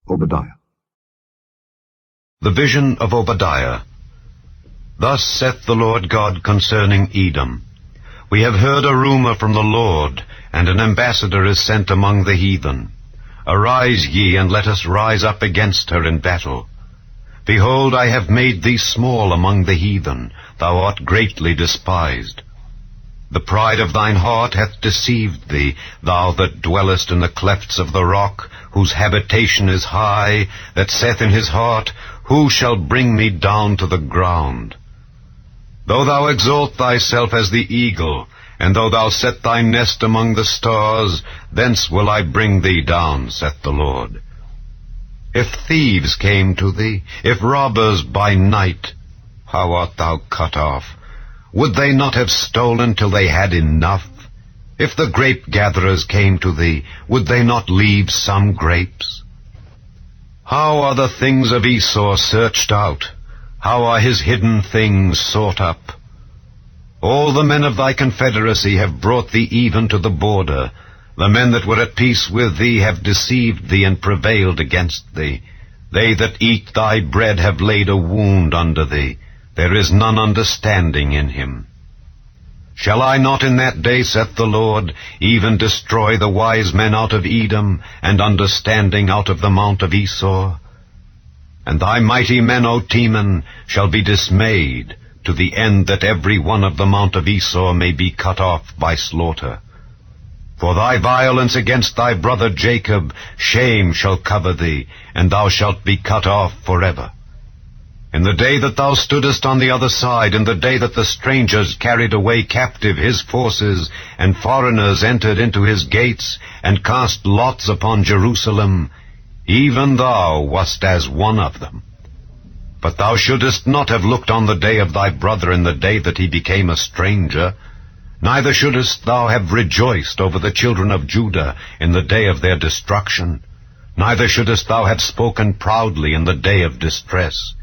Obadiah. The vision of Obadiah. Thus saith the Lord God concerning Edom. We have heard a rumor from the Lord, and an ambassador is sent among the heathen. Arise ye, and let us rise up against her in battle. Behold, I have made thee small among the heathen, thou art greatly despised. The pride of thine heart hath deceived thee, thou that dwellest in the clefts of the rock, whose habitation is high, that saith in his heart, Who shall bring me down to the ground? Though thou exalt thyself as the eagle, and though thou set thy nest among the stars, thence will I bring thee down, saith the Lord. If thieves came to thee, if robbers by night, how art thou cut off? Would they not have stolen till they had enough? If the grape-gatherers came to thee, would they not leave some grapes? How are the things of Esau searched out? How are his hidden things sought up? All the men of thy confederacy have brought thee even to the border. The men that were at peace with thee have deceived thee and prevailed against thee. They that eat thy bread have laid a wound under thee. There is none understanding in him. Shall I not in that day, saith the Lord, even destroy the wise men out of Edom, and understanding out of the mount of Esau? And thy mighty men, O Teman, shall be dismayed, to the end that every one of the mount of Esau may be cut off by slaughter. For thy violence against thy brother Jacob, shame shall cover thee, and thou shalt be cut off forever. In the day that thou stoodest on the other side, in the day that the strangers carried away captive his forces, and foreigners entered into his gates, and cast lots upon Jerusalem, even thou wast as one of them. But thou shouldest not have looked on the day of thy brother in the day that he became a stranger, neither shouldest thou have rejoiced over the children of Judah in the day of their destruction, neither shouldest thou have spoken proudly in the day of distress.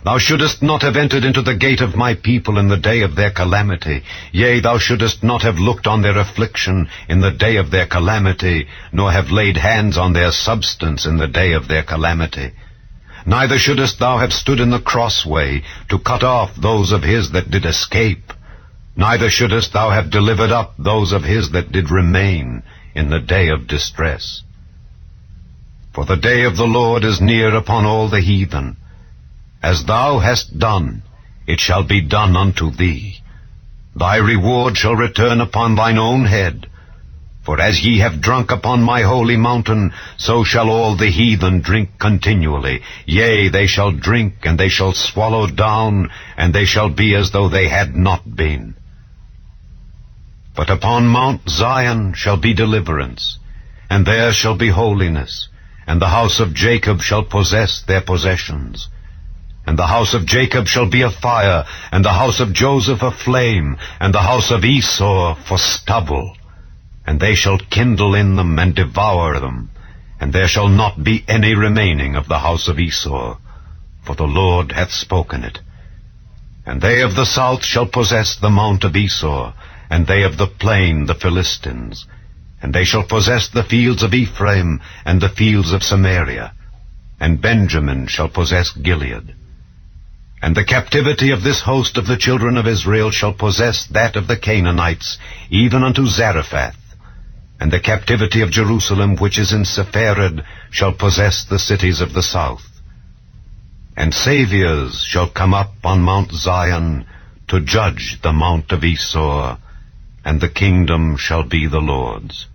Thou shouldest not have entered into the gate of my people in the day of their calamity. Yea, thou shouldest not have looked on their affliction in the day of their calamity, nor have laid hands on their substance in the day of their calamity. Neither shouldest thou have stood in the crossway to cut off those of his that did escape. Neither shouldest thou have delivered up those of his that did remain in the day of distress. For the day of the Lord is near upon all the heathen. As thou hast done, it shall be done unto thee. Thy reward shall return upon thine own head. For as ye have drunk upon my holy mountain, so shall all the heathen drink continually. Yea, they shall drink, and they shall swallow down, and they shall be as though they had not been. But upon Mount Zion shall be deliverance, and there shall be holiness, and the house of Jacob shall possess their possessions. And the house of Jacob shall be a fire, and the house of Joseph a flame, and the house of Esau for stubble. And they shall kindle in them and devour them, and there shall not be any remaining of the house of Esau, for the Lord hath spoken it. And they of the south shall possess the mount of Esau, and they of the plain the Philistines. And they shall possess the fields of Ephraim, and the fields of Samaria. And Benjamin shall possess Gilead. And the captivity of this host of the children of Israel shall possess that of the Canaanites, even unto Zarephath. And the captivity of Jerusalem, which is in Sepharad, shall possess the cities of the south. And Saviors shall come up on Mount Zion, to judge the mount of Esau, and the kingdom shall be the Lord's.